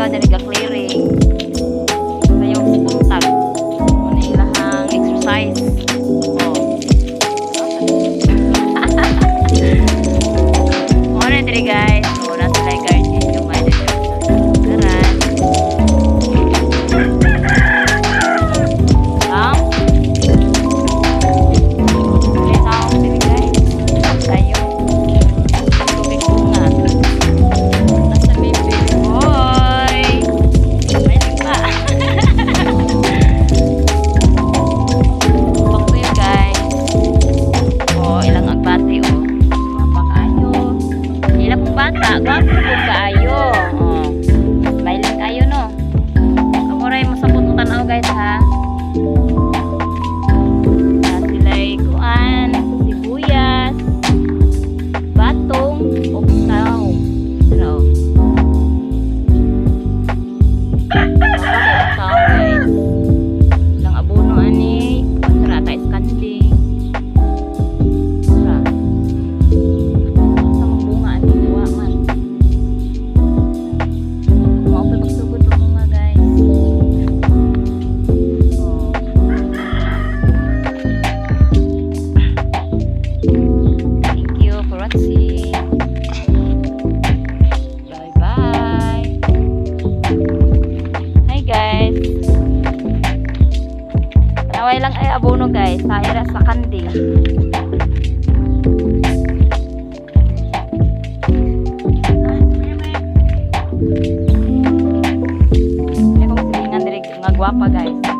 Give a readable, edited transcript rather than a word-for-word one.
ikaw dali ka clearing. Kayo puntag. Muna ilahang exercise. Oh. Muna dali guys. Muna sila garden yung may karan. Gwapo po kaayo. Oh. Bailan kayo no. Kamuray mo sa putong tanaw guys ha. Sila'y kuan, sibuyas, batong, o butaw. Hello. Butaw guys. Lang abono ani. Kontrata iskanding. Naway lang ay abono guys, sa ira sa kanding. May kong silingan diri nga gwapa guys.